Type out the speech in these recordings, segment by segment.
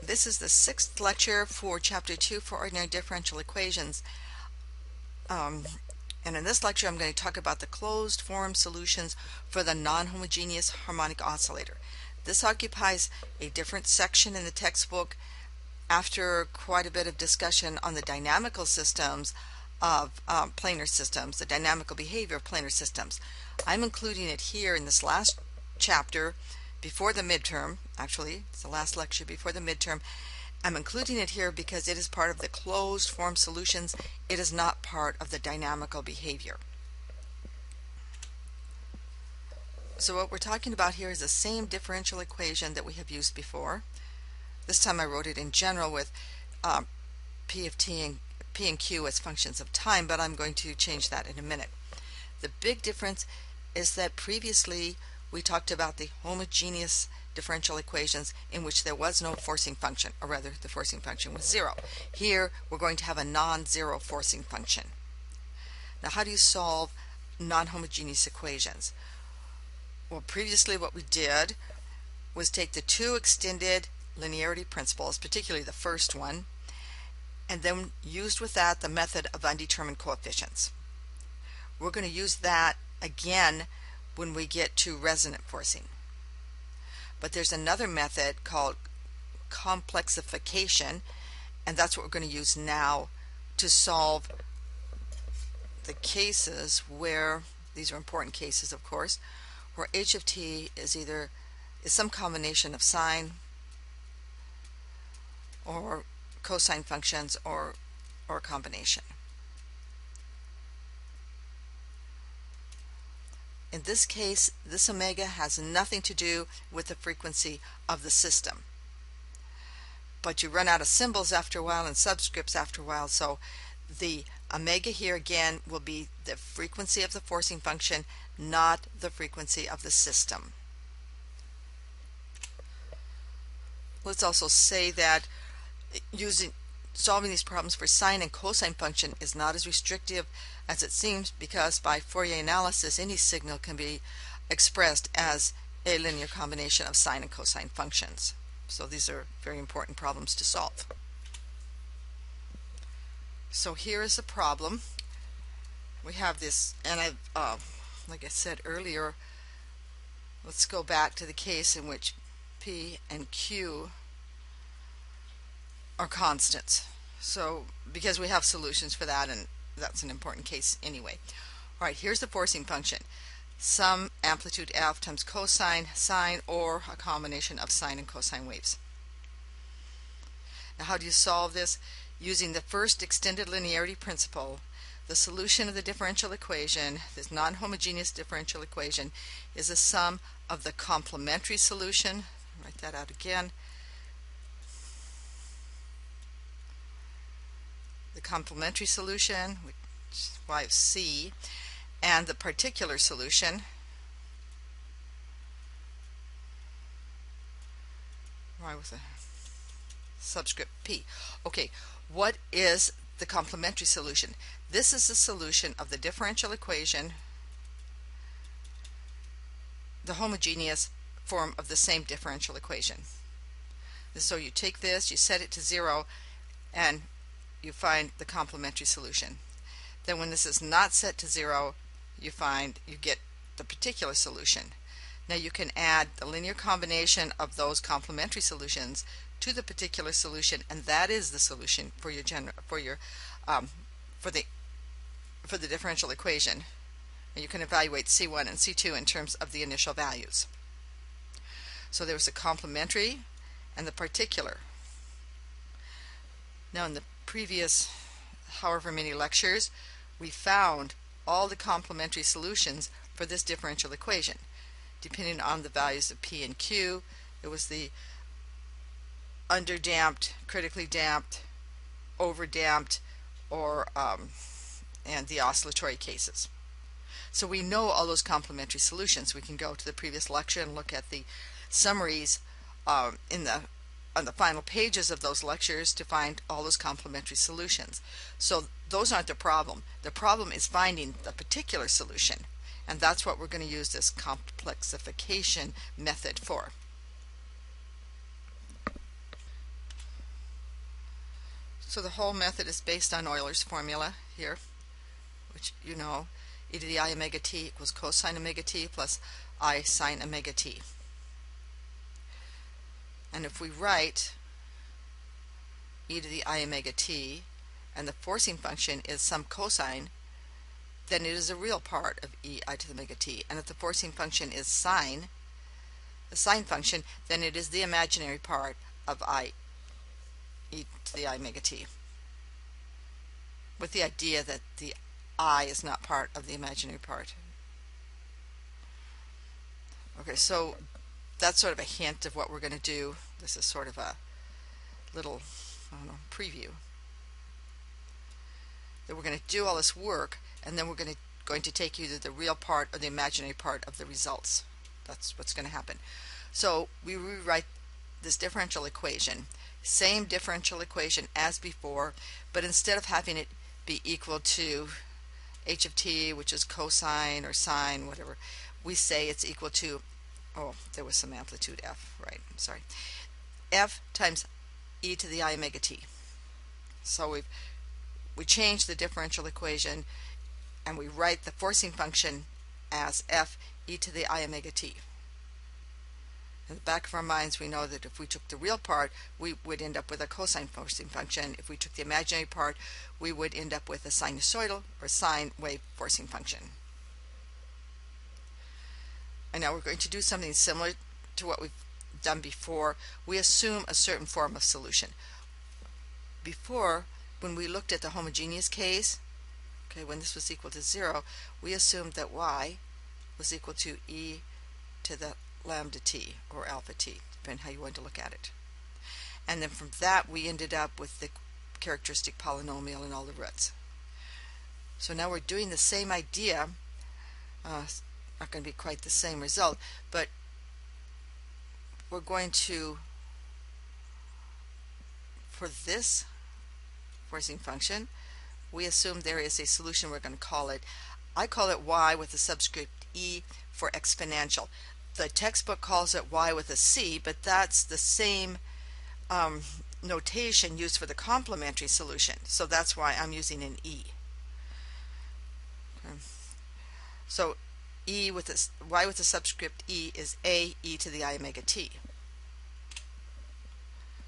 This is the 6th lecture for Chapter 2 for Ordinary Differential Equations. And in this lecture I'm going to talk about the closed form solutions for the non-homogeneous harmonic oscillator. This occupies a different section in the textbook after quite a bit of discussion on the dynamical systems of planar systems, the dynamical behavior of planar systems. I'm including it here in this last chapter before the midterm. Actually, it's the last lecture before the midterm. I'm including it here because it is part of the closed form solutions. It is not part of the dynamical behavior. So what we're talking about here is the same differential equation that we have used before. This time I wrote it in general with P and Q as functions of time, but I'm going to change that in a minute. The big difference is that previously we talked about the homogeneous differential equations in which there was no forcing function, or rather the forcing function was zero. Here we're going to have a non-zero forcing function. Now, how do you solve non-homogeneous equations? Well, previously what we did was take the two extended linearity principles, particularly the first one, and then used with that the method of undetermined coefficients. We're going to use that again when we get to resonant forcing. But there's another method called complexification, and that's what we're going to use now to solve the cases where, these are important cases of course, where h of t is some combination of sine or cosine functions or a combination. In this case, this omega has nothing to do with the frequency of the system. But you run out of symbols after a while and subscripts after a while, so the omega here again will be the frequency of the forcing function, not the frequency of the system. Let's also say that solving these problems for sine and cosine function is not as restrictive as it seems, because by Fourier analysis any signal can be expressed as a linear combination of sine and cosine functions. So these are very important problems to solve. So here is the problem. We have this, and like I said earlier, let's go back to the case in which P and Q are constants. So because we have solutions for that, and that's an important case anyway. Alright, here's the forcing function. Some amplitude f times cosine, sine, or a combination of sine and cosine waves. Now how do you solve this? Using the first extended linearity principle, the solution of the differential equation, this non-homogeneous differential equation, is a sum of the complementary solution. Write that out again. The complementary solution, which is y of c, and the particular solution, y with a subscript p. Okay, what is the complementary solution? This is the solution of the differential equation, the homogeneous form of the same differential equation. So you take this, you set it to 0, and you find the complementary solution. Then when this is not set to 0, you get the particular solution. Now you can add the linear combination of those complementary solutions to the particular solution, and that is the solution for your for the differential equation. And you can evaluate C1 and C2 in terms of the initial values. So there was a complementary and the particular. Now in the previous however many lectures, we found all the complementary solutions for this differential equation. Depending on the values of P and Q, it was the underdamped, critically damped, overdamped, or and the oscillatory cases. So we know all those complementary solutions. We can go to the previous lecture and look at the summaries on the final pages of those lectures to find all those complementary solutions. So those aren't the problem. The problem is finding the particular solution, and that's what we're going to use this complexification method for. So the whole method is based on Euler's formula here, which you know, e to the I omega t equals cosine omega t plus I sine omega t. And if we write e to the I omega t and the forcing function is some cosine, then it is a real part of e I to the omega t. And if the forcing function is sine, the sine function, then it is the imaginary part of I e to the I omega t, with the idea that the I is not part of the imaginary part. Okay, so that's sort of a hint of what we're going to do. This is sort of a little, I don't know, preview. That we're going to do all this work, and then we're going to take either the real part or the imaginary part of the results. That's what's going to happen. So we rewrite this differential equation, same differential equation as before, but instead of having it be equal to h of t, which is cosine or sine, whatever, we say it's equal to, oh, there was some amplitude f, right, I'm sorry, f times e to the I omega t. So we change the differential equation and we write the forcing function as f e to the I omega t. In the back of our minds, we know that if we took the real part, we would end up with a cosine forcing function. If we took the imaginary part, we would end up with a sinusoidal or sine wave forcing function. And now we're going to do something similar to what we've done before. We assume a certain form of solution. Before, when we looked at the homogeneous case, okay, when this was equal to 0, we assumed that y was equal to e to the lambda t, or alpha t, depending how you want to look at it. And then from that we ended up with the characteristic polynomial and all the roots. So now we're doing the same idea, not going to be quite the same result, but we're going to, for this forcing function, we assume there is a solution. We're going to call it, I call it y with the subscript e for exponential. The textbook calls it y with a c, but that's the same notation used for the complementary solution, so that's why I'm using an e. Okay. So e with this, y with the subscript e is a e to the I omega t.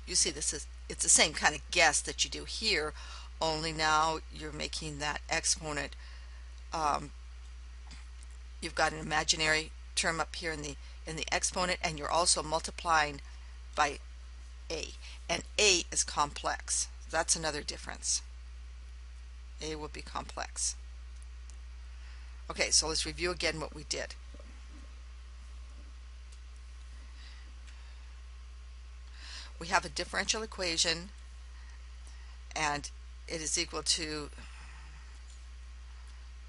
You see, it's the same kind of guess that you do here, only now you're making that exponent, you've got an imaginary term up here in the exponent, and you're also multiplying by a, and a is complex. That's another difference. A will be complex. Okay, so let's review again what we did. We have a differential equation, and it is equal to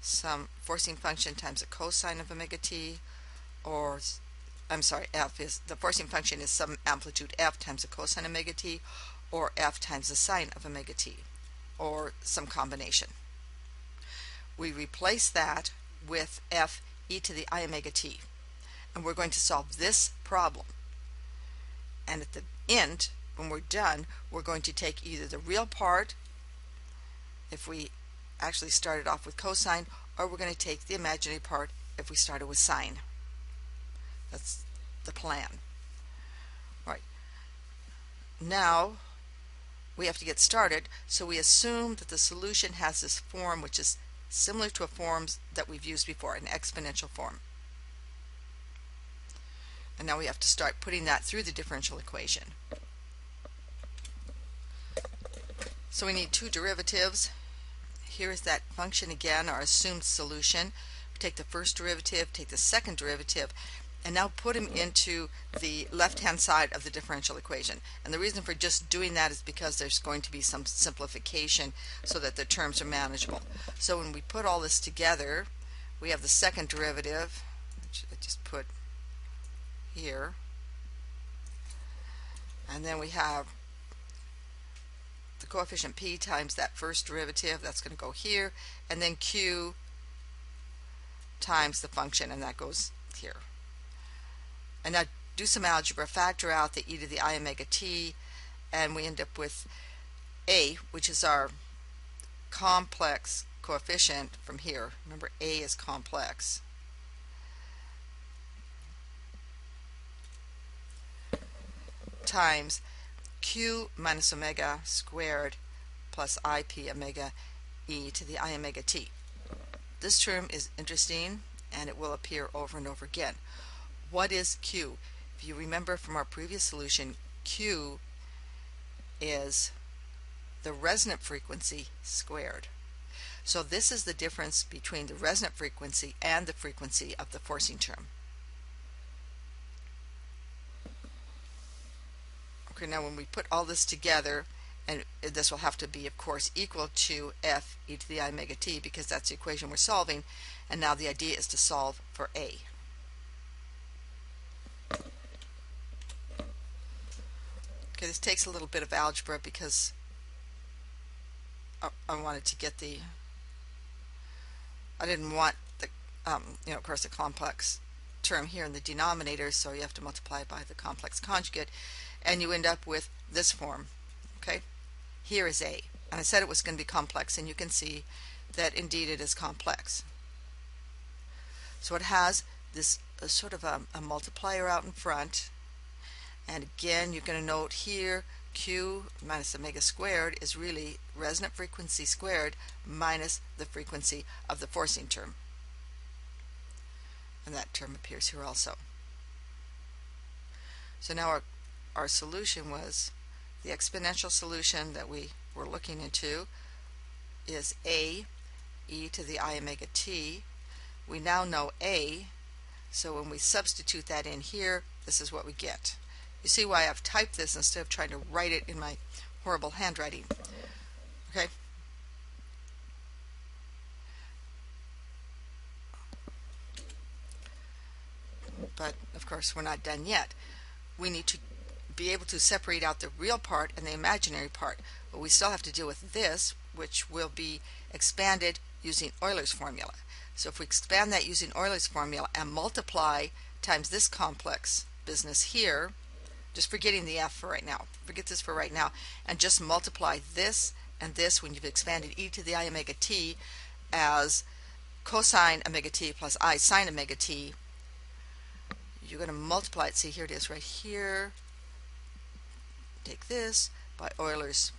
some forcing function times a cosine of omega t, or I'm sorry, f is, the forcing function is some amplitude f times a cosine omega t, or f times the sine of omega t, or some combination. We replace that with f e to the I omega t, and we're going to solve this problem. And at the end, when we're done, we're going to take either the real part, if we actually started off with cosine, or we're going to take the imaginary part if we started with sine. That's the plan. All right. Now we have to get started, so we assume that the solution has this form which is similar to a form that we've used before, an exponential form. And now we have to start putting that through the differential equation. So we need two derivatives. Here is that function again, our assumed solution. We take the first derivative, take the second derivative, and now put them into the left-hand side of the differential equation. And the reason for just doing that is because there's going to be some simplification so that the terms are manageable. So when we put all this together, we have the second derivative, which I just put here, and then we have the coefficient p times that first derivative, that's going to go here, and then q times the function, and that goes here. And now do some algebra, factor out the e to the I omega t, and we end up with a, which is our complex coefficient from here. Remember, a is complex. Times q minus omega squared plus ip omega e to the I omega t. This term is interesting and it will appear over and over again. What is q? If you remember from our previous solution, q is the resonant frequency squared. So this is the difference between the resonant frequency and the frequency of the forcing term. Okay, now when we put all this together, and this will have to be, of course, equal to f e to the I omega t, because that's the equation we're solving, and now the idea is to solve for a. Okay, this takes a little bit of algebra because I wanted to get the, I didn't want the, of course, the complex term here in the denominator, so you have to multiply by the complex conjugate, and you end up with this form. Okay, here is a, and I said it was going to be complex, and you can see that indeed it is complex. So it has this sort of a multiplier out in front, and again you're going to note here q minus omega squared is really resonant frequency squared minus the frequency of the forcing term, and that term appears here also. So now our solution was, the exponential solution that we were looking into is a e to the I omega t. We now know a, so when we substitute that in here, this is what we get. You see why I've typed this instead of trying to write it in my horrible handwriting. Okay? But of course we're not done yet. We need to be able to separate out the real part and the imaginary part. But we still have to deal with this, which will be expanded using Euler's formula. So if we expand that using Euler's formula and multiply times this complex business here, just forgetting the f for right now, forget this for right now, and just multiply this and this when you've expanded e to the I omega t as cosine omega t plus I sine omega t, you're going to multiply it. See, here it is right here. Take this by Euler's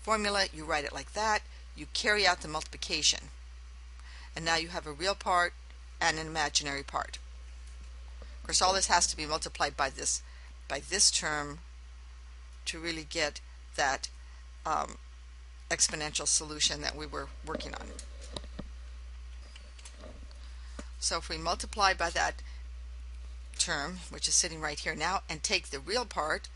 formula, you write it like that, you carry out the multiplication, and now you have a real part and an imaginary part. Of course, all this has to be multiplied by this term to really get that exponential solution that we were working on. So if we multiply by that term, which is sitting right here now, and take the real part,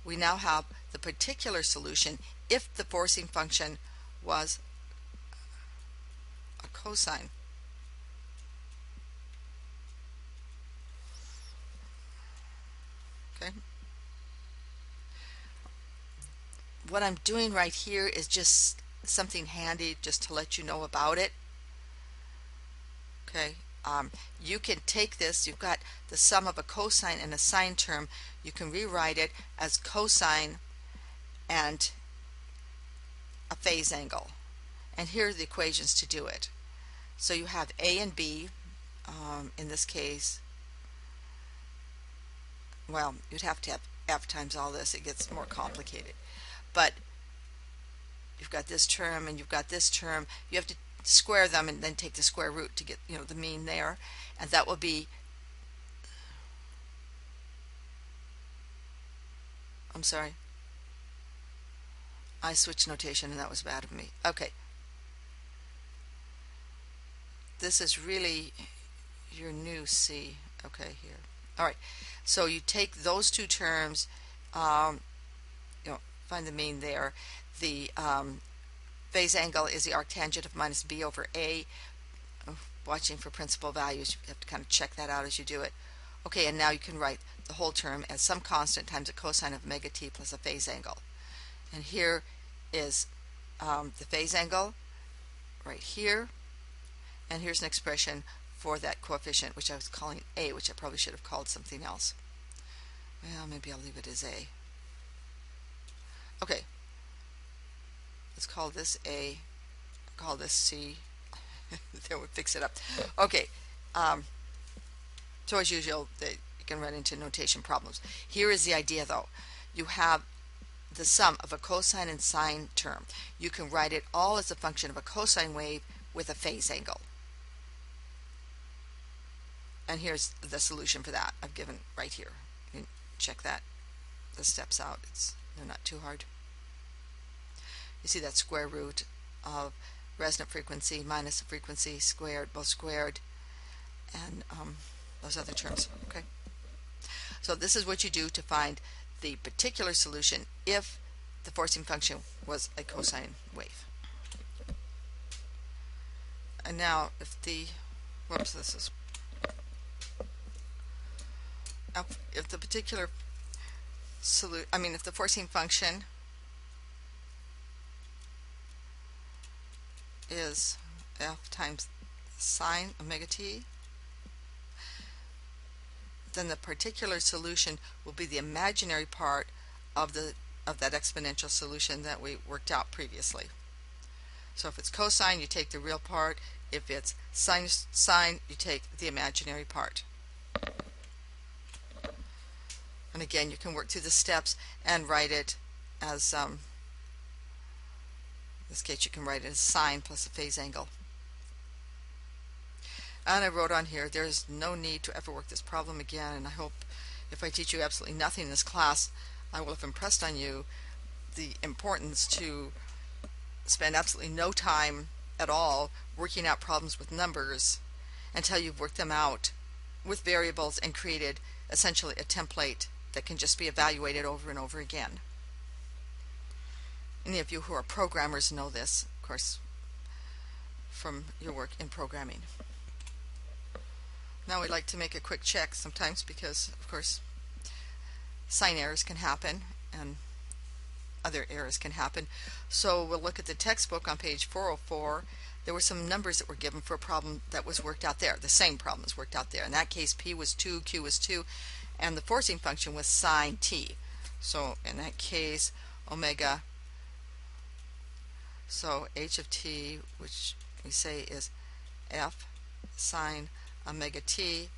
we now have the particular solution if the forcing function was a cosine. Okay. What I'm doing right here is just something handy just to let you know about it. Okay. You can take this, you've got the sum of a cosine and a sine term, you can rewrite it as cosine and a phase angle, and here are the equations to do it. So you have a and b, in this case, well, you'd have to have f times all this, it gets more complicated, but you've got this term and you've got this term, you have to square them and then take the square root to get, the mean there, and that will be, I'm sorry, I switched notation and that was bad of me. Okay, this is really your new C. Okay, here. Alright, so you take those two terms, find the mean there. The phase angle is the arctangent of minus b over a. Watching for principal values, you have to kind of check that out as you do it. Okay, and now you can write the whole term as some constant times a cosine of omega t plus a phase angle. And here is the phase angle right here, and here's an expression for that coefficient, which I was calling a, which I probably should have called something else. Well, maybe I'll leave it as a. Okay, let's call this A, call this C. There, we fix it up. Okay, so as usual, you can run into notation problems. Here is the idea though. You have the sum of a cosine and sine term. You can write it all as a function of a cosine wave with a phase angle. And here's the solution for that I've given right here. You can check that, the steps out. They're not too hard. You see that square root of resonant frequency minus the frequency squared, both squared, and those other terms. Okay. So this is what you do to find the particular solution if the forcing function was a cosine wave. And now if the if the particular if the forcing function is f times sine omega t, then the particular solution will be the imaginary part of that exponential solution that we worked out previously. So if it's cosine, you take the real part. If it's sine, you take the imaginary part. And again, you can work through the steps and write it as, in this case you can write it as sine plus a phase angle. And I wrote on here, there's no need to ever work this problem again, and I hope if I teach you absolutely nothing in this class, I will have impressed on you the importance to spend absolutely no time at all working out problems with numbers until you've worked them out with variables and created essentially a template that can just be evaluated over and over again. Any of you who are programmers know this, of course, from your work in programming. Now we'd like to make a quick check sometimes because, of course, sign errors can happen and other errors can happen. So we'll look at the textbook on page 404. There were some numbers that were given for a problem that was worked out there. The same problem was worked out there. In that case, P was 2, Q was 2, and the forcing function was sine t. So in that case, omega, so h of t, which we say is f sine omega t,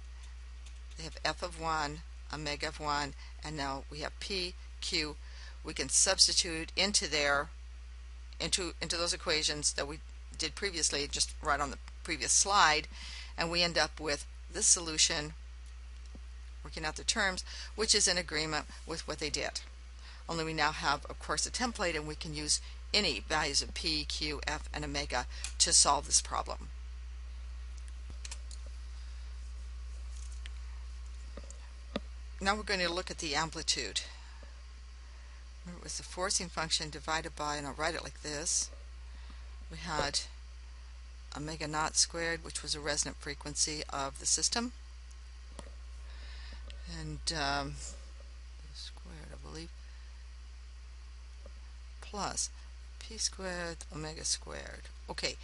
they have f of 1, omega of 1, and now we have p, q. We can substitute into those equations that we did previously, just right on the previous slide, and we end up with this solution, working out the terms, which is in agreement with what they did. Only we now have, of course, a template, and we can use any values of p, q, f, and omega to solve this problem. Now we're going to look at the amplitude. Remember, it was the forcing function divided by, and I'll write it like this. We had omega naught squared, which was a resonant frequency of the system, and squared, I believe, plus p squared omega squared. Okay,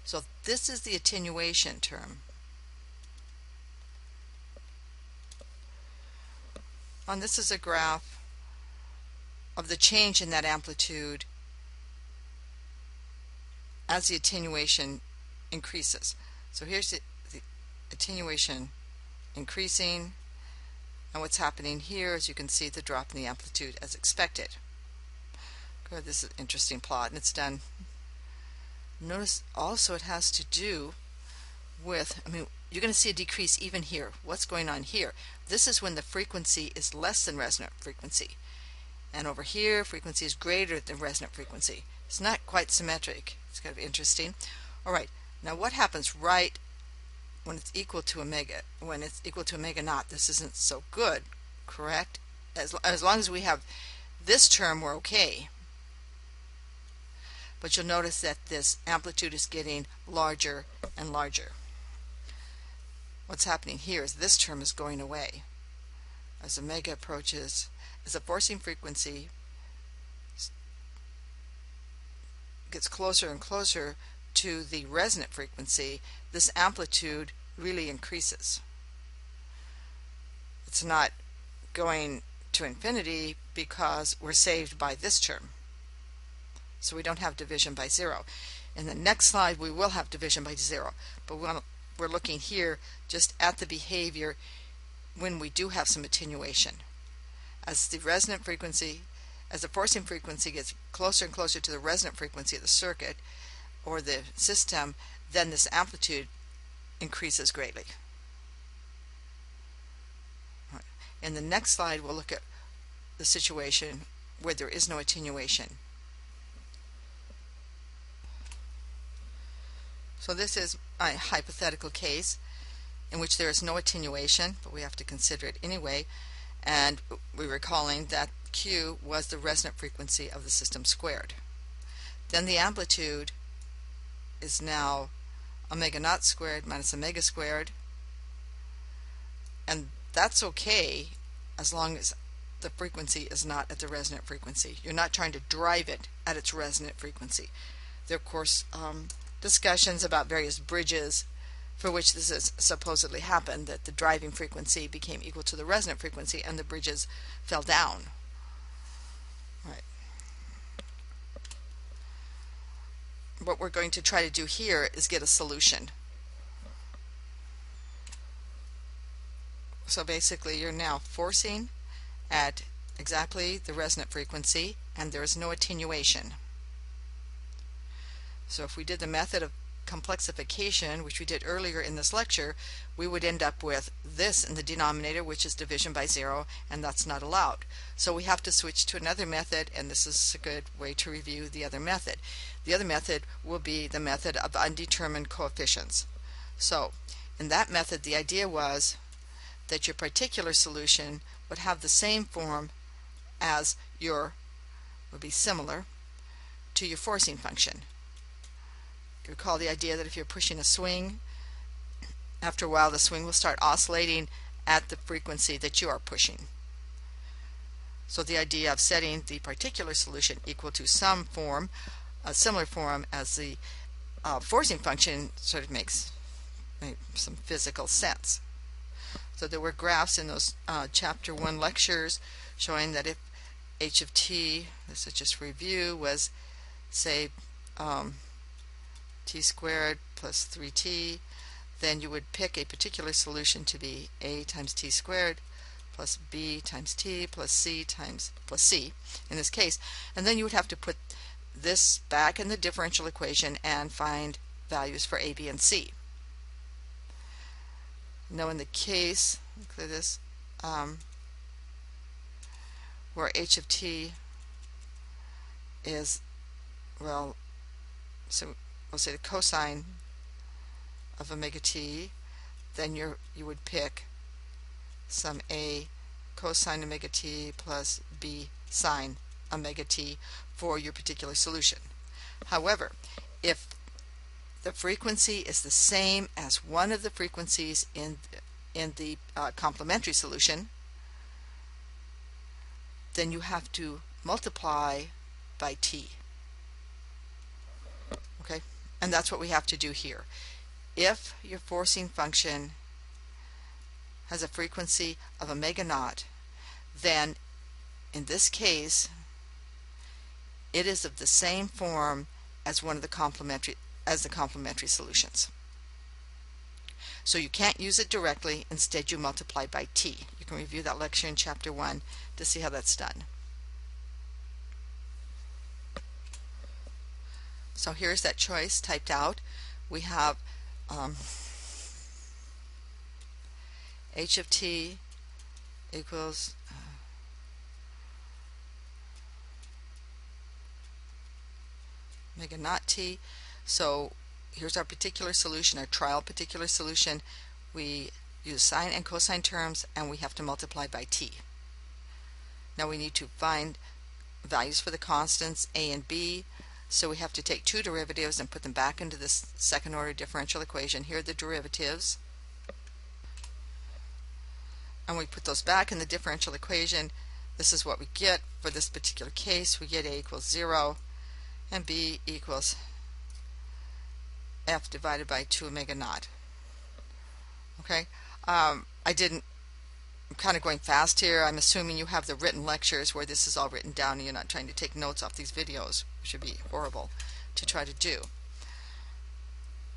so this is the attenuation term. And this is a graph of the change in that amplitude as the attenuation increases. So here's the attenuation increasing, and what's happening here is you can see the drop in the amplitude as expected. Good, this is an interesting plot, and it's done. Notice also it has to do with, you're going to see a decrease even here. What's going on here? This is when the frequency is less than resonant frequency. And over here, frequency is greater than resonant frequency. It's not quite symmetric. It's kind of interesting. Alright, now what happens right when it's equal to omega? When it's equal to omega naught, this isn't so good, correct? As long as we have this term, we're okay. But you'll notice that this amplitude is getting larger and larger. What's happening here is this term is going away. As omega approaches, as the forcing frequency gets closer and closer to the resonant frequency, this amplitude really increases. It's not going to infinity because we're saved by this term. so we don't have division by zero. In the next slide we will have division by zero, but we're looking here just at the behavior when we do have some attenuation. As the forcing frequency gets closer and closer to the resonant frequency of the circuit or the system, then this amplitude increases greatly. In the next slide we'll look at the situation where there is no attenuation. So this is a hypothetical case in which there is no attenuation, but we have to consider it anyway, and we're recalling that Q was the resonant frequency of the system squared. Then the amplitude is now omega naught squared minus omega squared, and that's okay as long as the frequency is not at the resonant frequency. You're not trying to drive it at its resonant frequency. There are of course discussions about various bridges for which this has supposedly happened, that the driving frequency became equal to the resonant frequency and the bridges fell down. Right. What we're going to try to do here is get a solution. So basically you're now forcing at exactly the resonant frequency and there is no attenuation. So if we did the method of complexification, which we did earlier in this lecture, we would end up with this in the denominator, which is division by zero, and that's not allowed. So we have to switch to another method, and this is a good way to review the other method. The other method will be the method of undetermined coefficients. So in that method the idea was that your particular solution would have the same form as would be similar to your forcing function. You recall the idea that if you're pushing a swing, after a while the swing will start oscillating at the frequency that you are pushing. So the idea of setting the particular solution equal to some form, a similar form as the forcing function, sort of makes some physical sense. So there were graphs in those chapter 1 lectures showing that if h of t, this is just review, was say t squared plus 3t, then you would pick a particular solution to be a times t squared plus b times t plus c plus c in this case, and then you would have to put this back in the differential equation and find values for a, b, and c. Now in the case, look at this, where h of t is, well, so we'll say the cosine of omega t, then you would pick some a cosine omega t plus b sine omega t for your particular solution. However, if the frequency is the same as one of the frequencies in the complementary solution, then you have to multiply by t. Okay, and that's what we have to do here. If your forcing function has a frequency of omega naught, then in this case it is of the same form as one of the complementary solutions. So you can't use it directly, instead you multiply by t. You can review that lecture in chapter 1 to see how that's done. So here's that choice typed out. We have h of t equals omega naught t. So here's our particular solution, our trial particular solution. We use sine and cosine terms, and we have to multiply by t. Now we need to find values for the constants a and b, so we have to take two derivatives and put them back into this second order differential equation. Here are the derivatives, and we put those back in the differential equation. This is what we get for this particular case. We get a equals 0 and b equals f divided by 2 omega naught. Okay, I didn't I'm kind of going fast here. I'm assuming you have the written lectures where this is all written down and you're not trying to take notes off these videos, which would be horrible to try to do.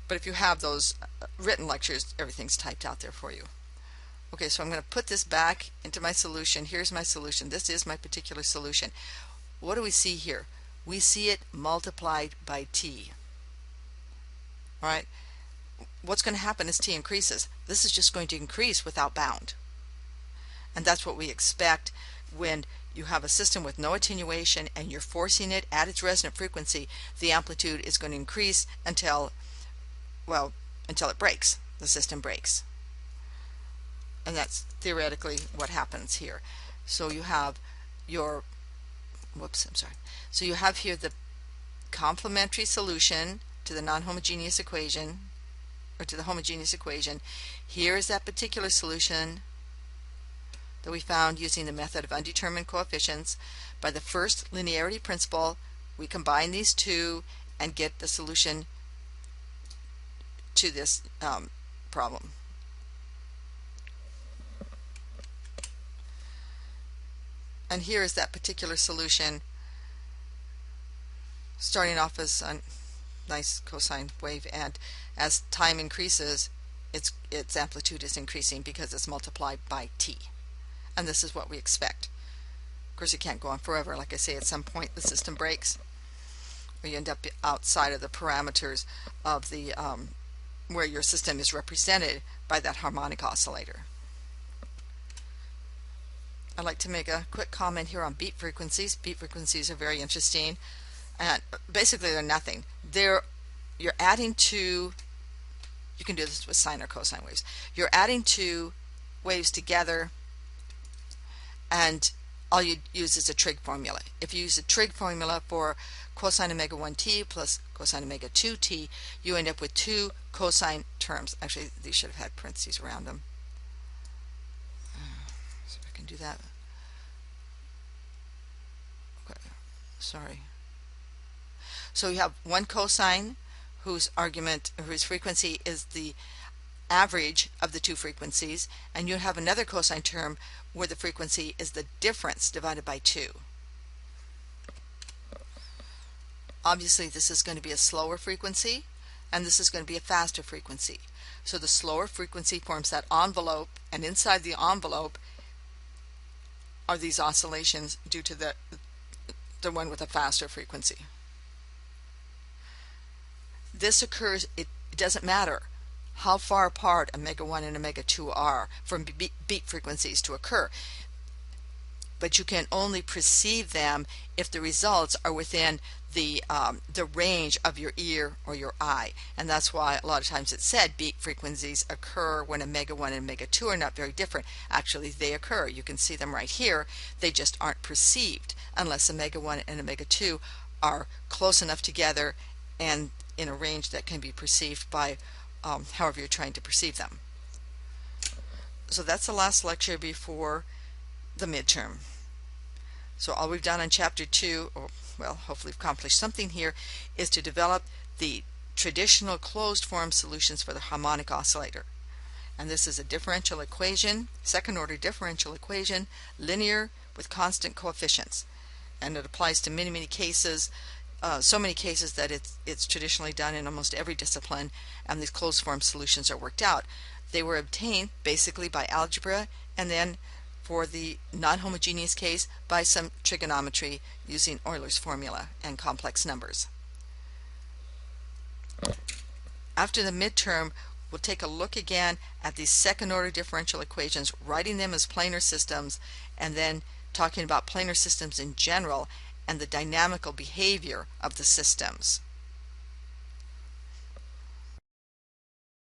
But if you have those written lectures, everything's typed out there for you. Okay, so I'm going to put this back into my solution. Here's my solution. This is my particular solution. What do we see here? We see it multiplied by t. All right. What's going to happen as t increases? This is just going to increase without bound. And that's what we expect when you have a system with no attenuation and you're forcing it at its resonant frequency. The amplitude is going to increase until it breaks. The system breaks. And that's theoretically what happens here. So you have your, So you have here the complementary solution to the non-homogeneous equation, or to the homogeneous equation. Here is that particular solution that we found using the method of undetermined coefficients. By the first linearity principle, we combine these two and get the solution to this problem. And here is that particular solution, starting off as a nice cosine wave, and as time increases, its amplitude is increasing because it's multiplied by t. And this is what we expect. Of course, it can't go on forever. Like I say, at some point the system breaks, or you end up outside of the parameters of the where your system is represented by that harmonic oscillator. I'd like to make a quick comment here on beat frequencies. Beat frequencies are very interesting, and basically they're nothing. You're adding two. You can do this with sine or cosine waves. You're adding two waves together, and all you use is a trig formula. If you use a trig formula for cosine omega 1t plus cosine omega 2t, you end up with two cosine terms. Actually, these should have had parentheses around them. So I can do that. Okay, sorry. So you have one cosine whose frequency is the average of the two frequencies, and you have another cosine term where the frequency is the difference divided by 2. Obviously, this is going to be a slower frequency, and this is going to be a faster frequency. So the slower frequency forms that envelope, and inside the envelope are these oscillations due to the one with a faster frequency. This occurs, it doesn't matter how far apart omega 1 and omega 2 are from beat frequencies to occur, but you can only perceive them if the results are within the range of your ear or your eye. And that's why a lot of times it's said beat frequencies occur when omega 1 and omega 2 are not very different. Actually, they occur. You can see them right here. They just aren't perceived unless omega 1 and omega 2 are close enough together and in a range that can be perceived by however you're trying to perceive them. So that's the last lecture before the midterm. So all we've done on chapter 2, or well, hopefully we've accomplished something here, is to develop the traditional closed form solutions for the harmonic oscillator. And this is a differential equation, second order differential equation, linear with constant coefficients. And it applies to many, many cases. So many cases that it's traditionally done in almost every discipline, and these closed form solutions are worked out. They were obtained basically by algebra, and then for the non-homogeneous case by some trigonometry using Euler's formula and complex numbers. After the midterm, we'll take a look again at these second order differential equations, writing them as planar systems, and then talking about planar systems in general and the dynamical behavior of the systems.